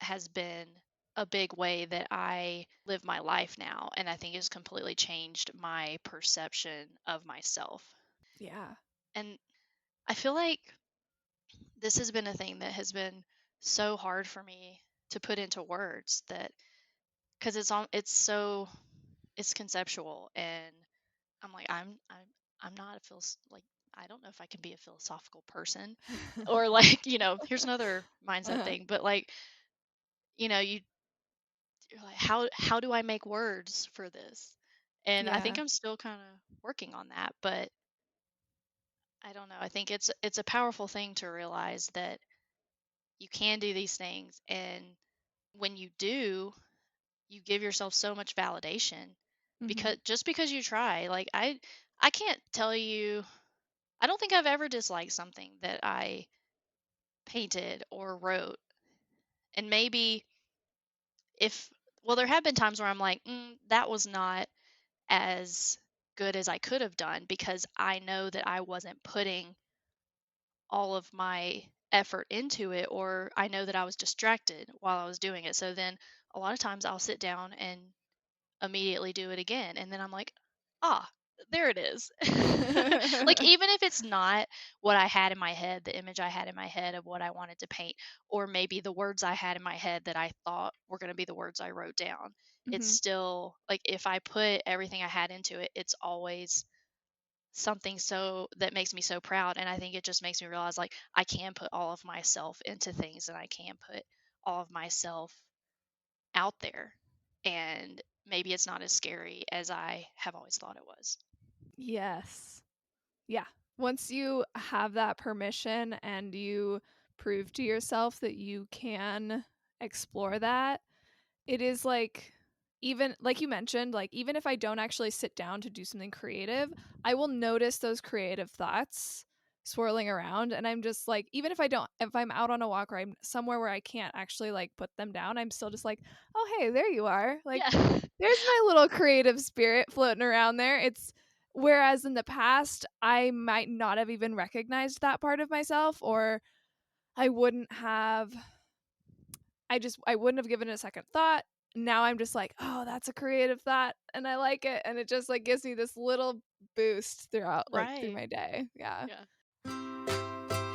has been a big way that I live my life now. And I think it's completely changed my perception of myself. Yeah. And I feel like this has been a thing that has been so hard for me to put into words that because it's conceptual and I'm like I'm not like I don't know if I can be a philosophical person or like here's another mindset Uh-huh. thing, but like you know you you're like, how do I make words for this? And I think Yeah. I'm still kind of working on that, but I don't know. I think it's a powerful thing to realize that you can do these things, and when you do, you give yourself so much validation Mhm. because you try. Like I can't tell you. I don't think I've ever disliked something that I painted or wrote. And maybe if well, there have been times where I'm like, that was not as good as I could have done because I know that I wasn't putting all of my effort into it, or I know that I was distracted while I was doing it. So then a lot of times I'll sit down and immediately do it again. And then I'm like, ah, there it is. Like, even if it's not what I had in my head, the image I had in my head of what I wanted to paint, or maybe the words I had in my head that I thought were going to be the words I wrote down, it's Mhm. still like if I put everything I had into it, it's always something so that makes me so proud. And I think it just makes me realize like I can put all of myself into things and I can put all of myself out there. And maybe it's not as scary as I have always thought it was. Yes. Yeah. Once you have that permission and you prove to yourself that you can explore that, it is like, even like you mentioned, like even if I don't actually sit down to do something creative, I will notice those creative thoughts swirling around, and I'm just like, even if I'm out on a walk or I'm somewhere where I can't actually like put them down, I'm still just like, "Oh, hey, there you are." Like, Yeah. there's my little creative spirit floating around there. It's whereas in the past, I might not have even recognized that part of myself, or I wouldn't have I wouldn't have given it a second thought. Now I'm just like, "Oh, that's a creative thought and I like it." And it just like gives me this little boost throughout like through Right. my day. Yeah. Yeah.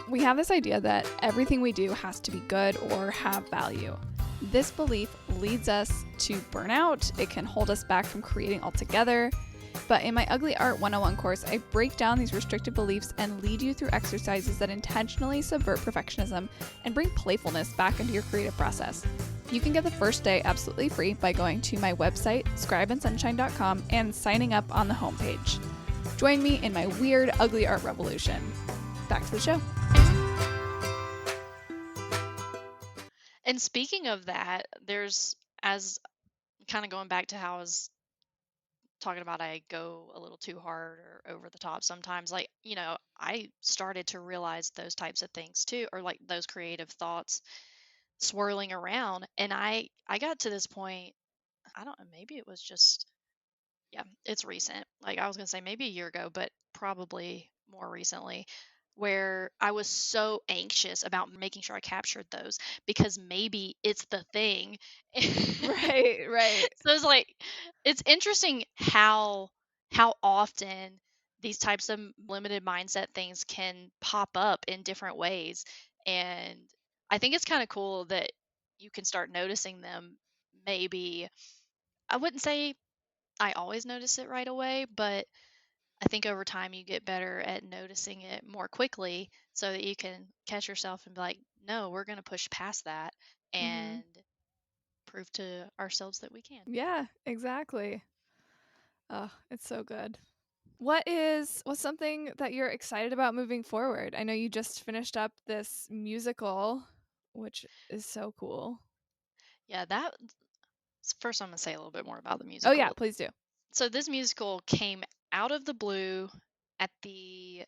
We have this idea that everything we do has to be good or have value. This belief leads us to burnout. It can hold us back from creating altogether. But in my Ugly Art 101 course, I break down these restrictive beliefs and lead you through exercises that intentionally subvert perfectionism and bring playfulness back into your creative process. You can get the first day absolutely free by going to my website, scribeandsunshine.com, and signing up on the homepage. Join me in my weird, ugly art revolution. Back to the show. And speaking of that, there's as kind of going back to how I was talking about I go a little too hard or over the top sometimes, like, I started to realize those types of things too, or like those creative thoughts swirling around. And I got to this point, I don't know, maybe it was just, yeah, it's recent. Like I was gonna say maybe a year ago, but probably more recently, where I was so anxious about making sure I captured those because maybe it's the thing. Right, right. So it's like it's interesting how often these types of limited mindset things can pop up in different ways. And I think it's kind of cool that you can start noticing them. Maybe I wouldn't say I always notice it right away, but I think over time you get better at noticing it more quickly so that you can catch yourself and be like, no, we're going to push past that Mhm. and prove to ourselves that we can. Yeah, exactly. Oh, it's so good. What's something that you're excited about moving forward? I know you just finished up this musical, which is so cool. Yeah, that first I'm going to say a little bit more about the Oh yeah, musical. please do. So this musical came out of the blue at the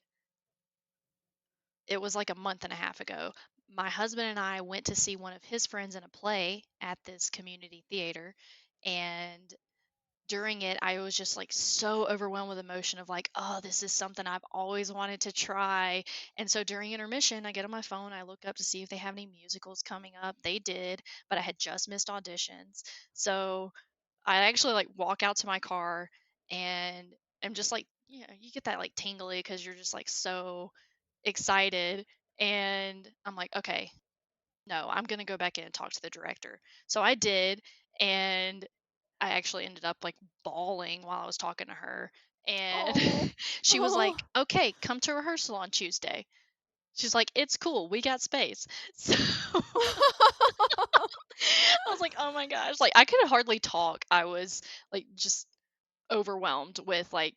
it was like a month and a half ago. My husband and I went to see one of his friends in a play at this community theater, and during it I was just like so overwhelmed with emotion of like, oh, this is something I've always wanted to try. And so during intermission I get on my phone, I look up to see if they have any musicals coming up. They did, but I had just missed auditions. So I actually like walk out to my car and I'm just like, you get that like tingly because you're just like so excited. And I'm like, okay, no, I'm going to go back in and talk to the director. So I did. And I actually ended up like bawling while I was talking to her. And Oh. she was Oh. like, okay, come to rehearsal on Tuesday. She's like, it's cool. We got space. So I was like, oh my gosh. Like I could hardly talk. I was like just overwhelmed with like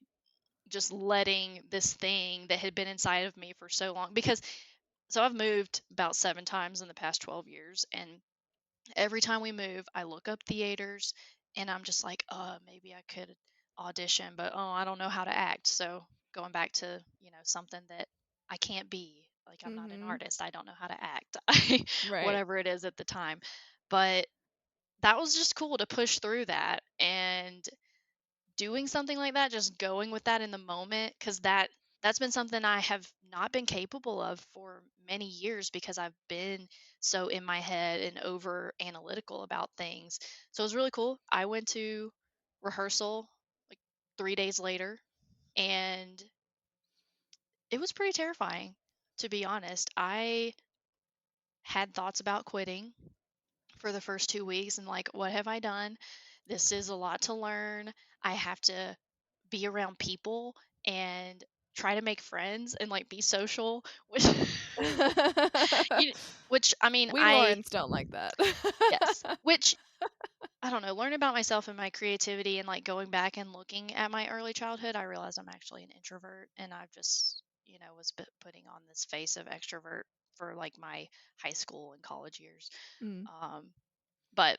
just letting this thing that had been inside of me for so long because so I've moved about 7 times in the past 12 years, and every time we move I look up theaters and I'm just like, maybe I could audition, but oh, I don't know how to act. So going back to something that I can't be, like I'm not an Mhm. artist, I don't know how to act. Right. Whatever it is at the time. But that was just cool to push through that and doing something like that, just going with that in the moment, because that's been something I have not been capable of for many years because I've been so in my head and over analytical about things. So it was really cool. I went to rehearsal like 3 days later, And it was pretty terrifying, to be honest. I had thoughts about quitting for the first 2 weeks and like, what have I done? This is a lot to learn. I have to be around people and try to make friends and like be social, which you, which I mean, We Laurens don't like that. yes, which I don't know, learn about myself and my creativity and like going back and looking at my early childhood, I realized I'm actually an introvert and I've just, was putting on this face of extrovert for like my high school and college years. Mm, Um, but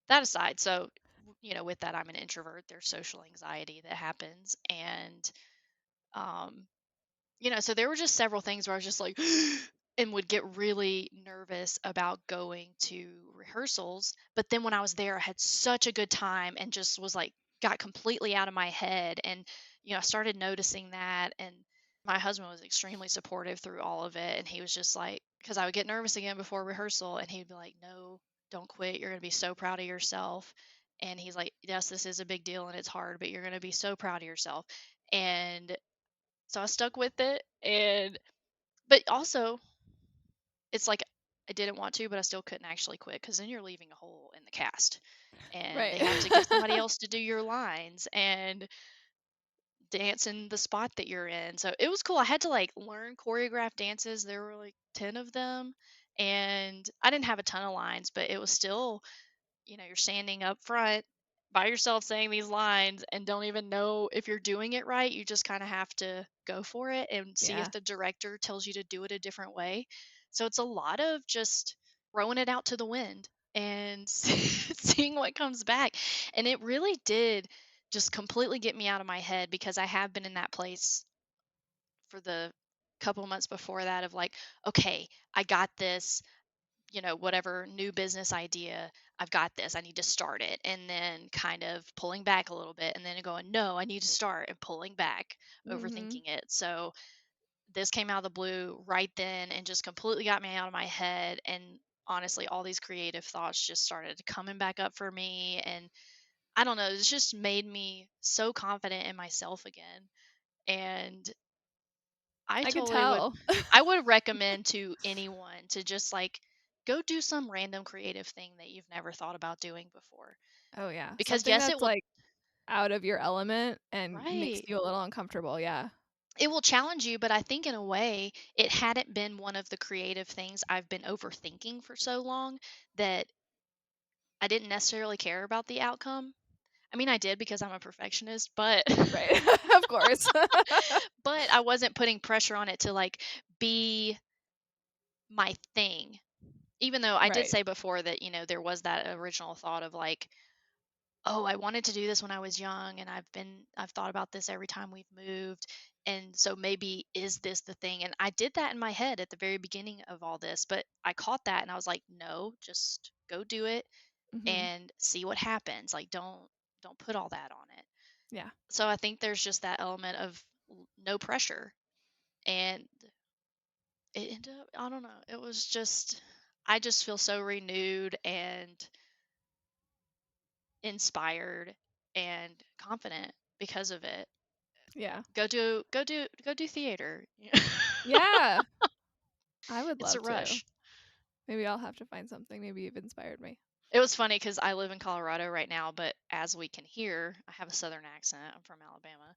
that aside, so, with that, I'm an introvert. There's social anxiety that happens. And, um, so there were just several things where I was just like, and would get really nervous about going to rehearsals. But then when I was there, I had such a good time and just was like, got completely out of my head. And, I started noticing that. And my husband was extremely supportive through all of it. And he was just like, because I would get nervous again before rehearsal. And he'd be like, no, don't quit. You're going to be so proud of yourself. And he's like, yes, this is a big deal and it's hard, but you're going to be so proud of yourself. And so I stuck with it. But also, it's like I didn't want to, but I still couldn't actually quit because then you're leaving a hole in the cast and right. they have to get somebody else to do your lines and dance in the spot that you're in. So it was cool. I had to like learn choreographed dances. There were like 10 of them. And I didn't have a ton of lines, but it was still, you're standing up front by yourself saying these lines and don't even know if you're doing it right. You just kind of have to go for it and see if Yeah. the director tells you to do it a different way. So it's a lot of just throwing it out to the wind and seeing what comes back. And it really did just completely get me out of my head because I have been in that place for the couple months before that of like, okay, I got this, whatever new business idea, I've got this, I need to start it. And then kind of pulling back a little bit and then going, no, I need to start and pulling back, Mhm. overthinking it. So this came out of the blue right then and just completely got me out of my head. And honestly, all these creative thoughts just started coming back up for me. And I don't know, it's just made me so confident in myself again. And I I could totally would tell. I would recommend to anyone to just like go do some random creative thing that you've never thought about doing before. Oh yeah. Because Something yes, it that's will like out of your element and makes right. you a little uncomfortable. Yeah. It will challenge you, but I think in a way it hadn't been one of the creative things I've been overthinking for so long that I didn't necessarily care about the outcome. I mean, I did because I'm a perfectionist, but Right. Of course. but I wasn't putting pressure on it to like be my thing. Even though I did Right. say before that, there was that original thought of like, oh, I wanted to do this when I was young and I've thought about this every time we've moved. And so maybe is this the thing? And I did that in my head at the very beginning of all this, but I caught that and I was like, no, just go do it Mhm. and see what happens. Like don't put all that on it. Yeah. So I think there's just that element of no pressure. And it ended up, I don't know, it was just I just feel so renewed and inspired and confident because of it. Yeah. Go do theater. Yeah. I would It's a love to. rush. Maybe I'll have to find something. Maybe you've inspired me. It was funny because I live in Colorado right now, but as we can hear, I have a southern accent. I'm from Alabama.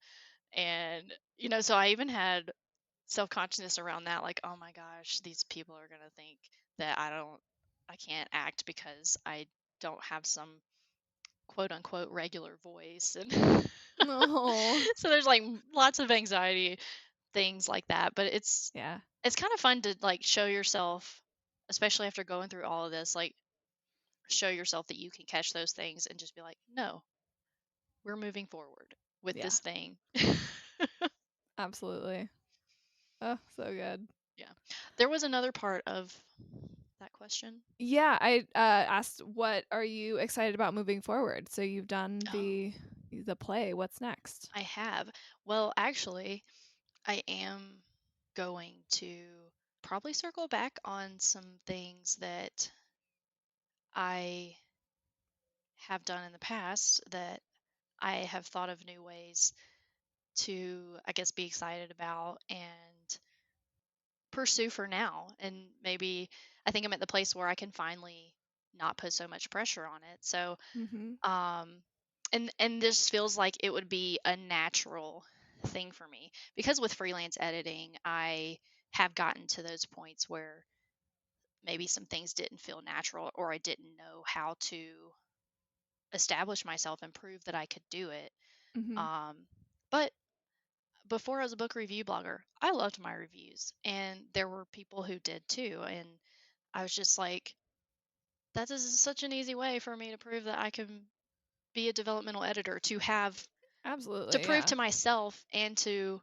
And, so I even had self consciousness around that, like, oh my gosh, these people are gonna think that I can't act because I don't have some quote unquote regular voice. And No. so there's like lots of anxiety things like that, but Yeah. it's kind of fun to like show yourself, especially after going through all of this, like show yourself that you can catch those things and just be like, no, we're moving forward with Yeah. this thing. Absolutely. Oh, so good. Yeah. There was another part of that question. Yeah, I asked what are you excited about moving forward? So you've done Oh, the play. What's next? I have. Well, actually, I am going to probably circle back on some things that I have done in the past that I have thought of new ways to, I guess, be excited about and pursue for now. And maybe I think I'm at the place where I can finally not put so much pressure on it. So, Mm-hmm. and this feels like it would be a natural thing for me because with freelance editing, I have gotten to those points where maybe some things didn't feel natural or I didn't know how to establish myself and prove that I could do it. Mm-hmm. Um, but before I was a book review blogger, I loved my reviews, and there were people who did too. And I was just like, that is such an easy way for me to prove that I can be a developmental editor, to Absolutely. prove Yeah. to myself and to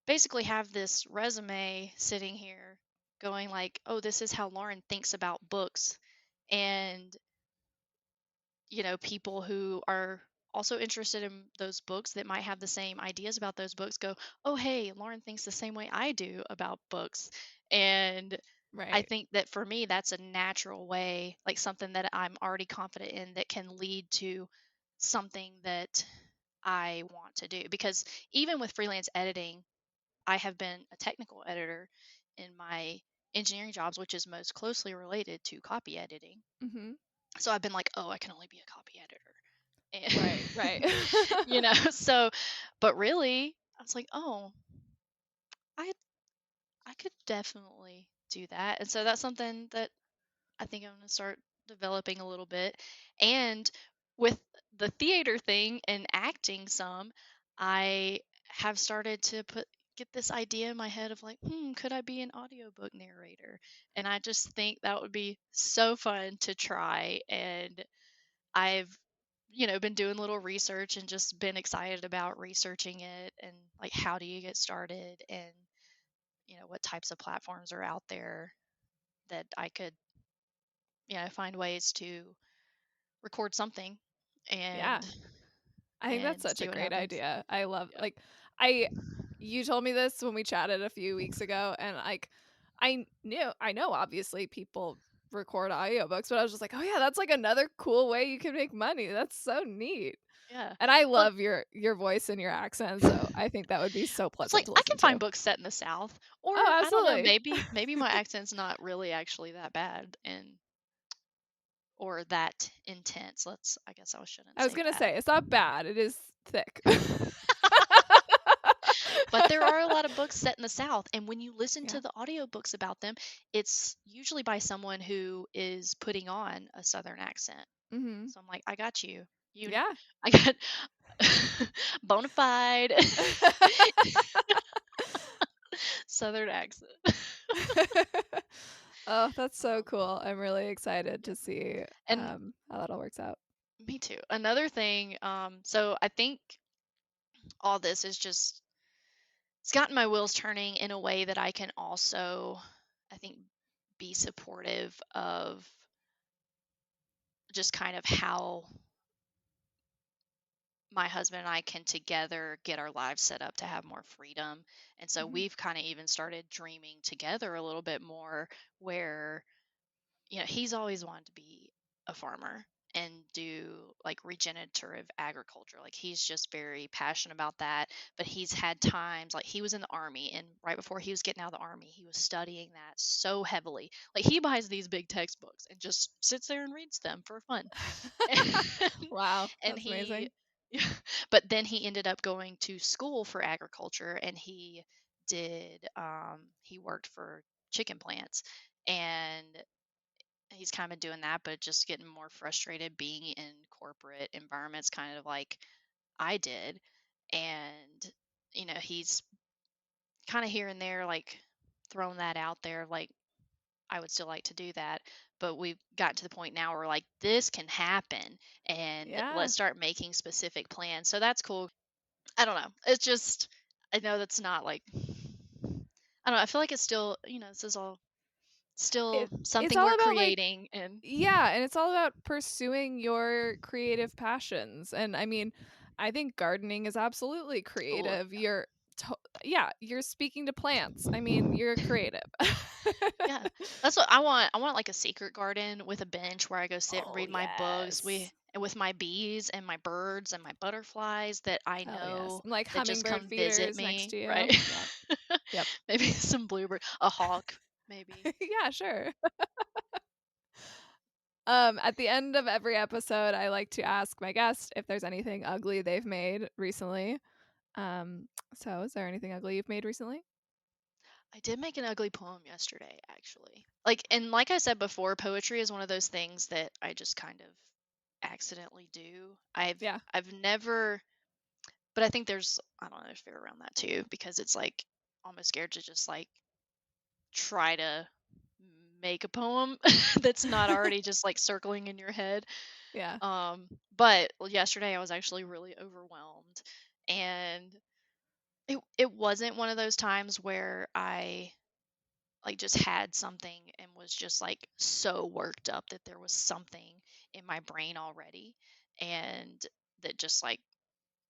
basically have this resume sitting here going like, oh, this is how Lauren thinks about books. And people who are also interested in those books that might have the same ideas about those books go, oh, hey, Lauren thinks the same way I do about books. And I Right. think that for me, that's a natural way, like something that I'm already confident in that can lead to something that I want to do. Because even with freelance editing, I have been a technical editor in my engineering jobs, which is most closely related to copy editing. Mm-hmm. So I've been like, oh, I can only be a copy editor. Right. Right. So, but really, I was like, oh, I I could definitely do that. And so that's something that I think I'm going to start developing a little bit. And with the theater thing and acting some, I have started to get this idea in my head of like, could I be an audiobook narrator? And I just think that would be so fun to try. And I've been doing a little research and just been excited about researching it and like how do you get started and what types of platforms are out there that I could find ways to record something Yeah. and I think that's such see a what great happens. idea. I love Yeah. like I you told me this when we chatted a few weeks ago, and like I know obviously people record audiobooks, but I was just like, "Oh yeah, that's like another cool way you can make money." That's so neat. Yeah. And I Well, love your voice and your accent, so I think that would be so it's pleasant like to I listen can find to. books set in the South, or Oh, I don't know, absolutely. maybe my accent's not really actually that bad and or that intense. I guess I shouldn't I was say going to that. say it's not bad. It is thick. But there are a lot of books set in the South, and when you listen Yeah. to the audiobooks about them, it's usually by someone who is putting on a Southern accent. Mhm. So I'm like, I got you. Yeah. I got bona fide Southern accent. Oh, that's so Um, cool. I'm really excited yeah. to see And how that all works out. me too. Another thing, so I think all this is just it's gotten my wheels turning in a way that I can also, I think, be supportive of just kind of how my husband and I can together get our lives set up to have more freedom. And so Mhm. we've kind of even started dreaming together a little bit more where, he's always wanted to be a farmer and do like regenerative agriculture. Like he's just very passionate about that. But he's had times like he was in the army, and right before he was getting out of the army, he was studying that so heavily. Like he buys these big textbooks and just sits there and reads them for fun. Wow, And that's amazing. but then he ended up going to school for agriculture, and he worked for chicken plants, and he's kind of doing that, but just getting more frustrated being in corporate environments, kind of like I did. And, he's kind of here and there, like throwing that out there, like I would still like to do that. But we've gotten to the point now where like this can happen and Yeah. let's start making specific plans. So that's cool. I don't know. It's just, I know that's not like, I don't know. I feel like it's still, this is all still It's something all we're about like creating. And yeah, and it's all about pursuing your creative passions. And I mean, I think gardening is absolutely oh, creative. Yeah, you're speaking to plants. I mean, you're creative. yeah, that's what I want. I want like a secret garden with a bench where I go sit and Oh, read my books. yes. and with my bees and my birds and my butterflies that I Hell yes. know And like that just hummingbird come visit feeders next me, to you. right? Yep. Yep. Maybe some bluebird, a hawk, maybe. Yeah, sure. At the end of every episode, I like to ask my guest if there's anything ugly they've made recently. So is there anything ugly you've made recently? I did make an ugly poem yesterday, actually. Like I said before, poetry is one of those things that I just kind of accidentally do. Yeah. I've never, but I think I don't know, there's fear around that too, because it's like almost scared to just like try to make a poem that's not already just like circling in your head. Yeah. But yesterday I was actually really overwhelmed, and it wasn't one of those times where I like just had something and was just like so worked up that there was something in my brain already and that just like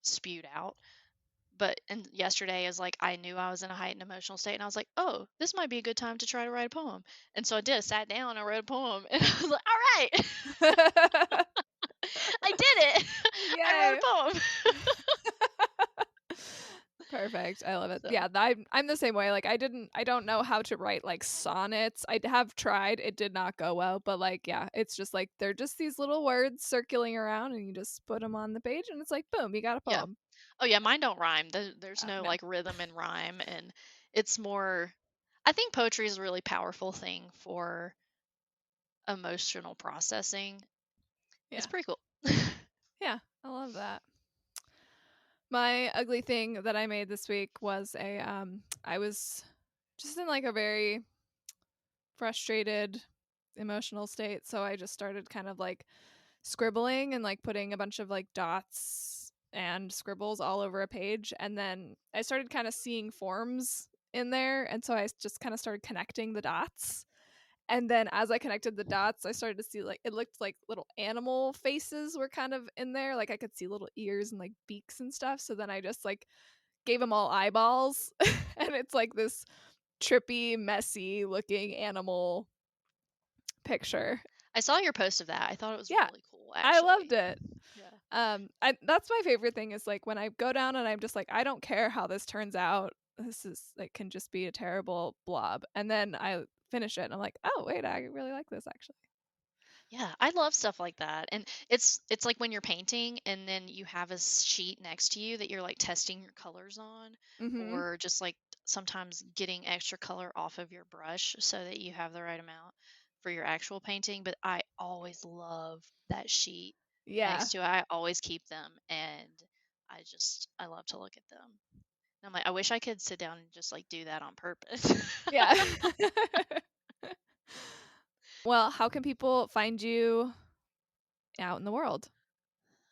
spewed out. And yesterday is like I knew I was in a heightened emotional state, and I was like, oh, this might be a good time to try to write a poem. And so I did. I sat down, I wrote a poem, and I was like, all right, I did it. I wrote Yay. a poem. Perfect. I love it. So, Yeah, I'm the same way. Like I don't know how to write like sonnets. I have tried. It did not go well, but like yeah, it's just like they're just these little words circling around and you just put them on the page and it's like boom, you got a yeah. poem. Oh yeah, mine don't rhyme. There's no No. like rhythm and rhyme, and it's more. I think poetry is a really powerful thing for emotional processing. Yeah. It's pretty cool. Yeah, I love that. My ugly thing that I made this week was I was just in like a very frustrated emotional state, so I just started kind of like scribbling and like putting a bunch of like dots and scribbles all over a page, and then I started kind of seeing forms in there, and so I just kind of started connecting the dots. And then as I connected the dots, I started to see like it looked like little animal faces were kind of in there. Like I could see little ears and like beaks and stuff. So then I just like gave them all eyeballs. And it's like this trippy, messy looking animal picture. I saw your post of that. I thought it was Yeah, really cool, I actually. loved it. Yeah. That's my favorite thing is like when I go down and I'm just like, I don't care how this turns out. This is like can just be a terrible blob. And then I finish it and I'm like, oh wait, I really like this actually. Yeah, I love stuff like that. And it's like when you're painting and then you have a sheet next to you that you're like testing your colors on, Mm-hmm. or just like sometimes getting extra color off of your brush so that you have the right amount for your actual painting. But I always love that sheet Yeah. next to it. I always keep them, and I love to look at them. And I'm like, I wish I could sit down and just like do that on purpose. Yeah. Well, how can people find you out in the world?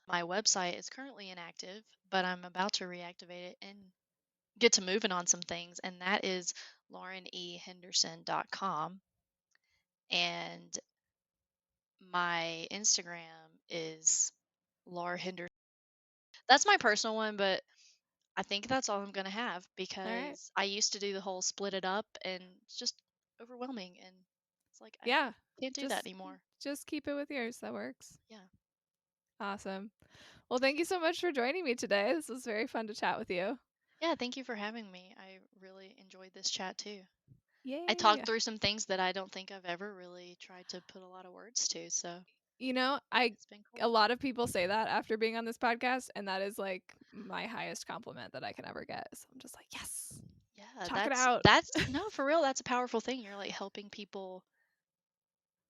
My website is currently inactive, but I'm about to reactivate it and get to moving on some things, and that is laurenehenderson.com. And my Instagram is Laura Henderson. That's my personal one, but I think that's all I'm going to have because I used to do the whole split it up, and it's just overwhelming, and it's like I Yeah. can't do that anymore. Just keep it with yours. That works. Yeah. Awesome. Well, thank you so much for joining me today. This was very fun to chat with you. Yeah, thank you for having me. I really enjoyed this chat too. Yay. I talked through some things that I don't think I've ever really tried to put a lot of words to, so You know, it's been cool. a lot of people say that after being on this podcast, and that is like my highest compliment that I can ever get. So I'm just like, yes. Yeah, Talk it out. that's no, for real, that's a powerful thing. You're like helping people,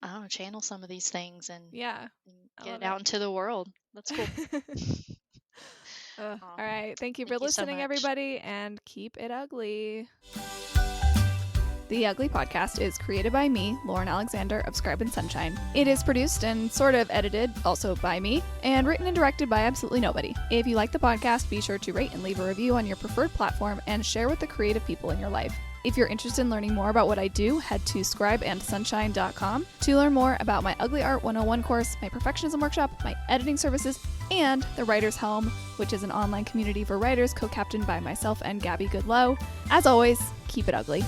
I don't know, channel some of these things and Yeah. get it out into the world. That's cool. All right. Thank you for Thank you so listening, much. everybody, and keep it ugly. The Ugly Podcast is created by me, Lauren Alexander of Scribe and Sunshine. It is produced and sort of edited also by me, and written and directed by absolutely nobody. If you like the podcast, be sure to rate and leave a review on your preferred platform and share with the creative people in your life. If you're interested in learning more about what I do, head to scribeandsunshine.com to learn more about my Ugly Art 101 course, my perfectionism workshop, my editing services, and the Writer's Helm, which is an online community for writers co-captained by myself and Gabby Goodlow. As always, keep it ugly.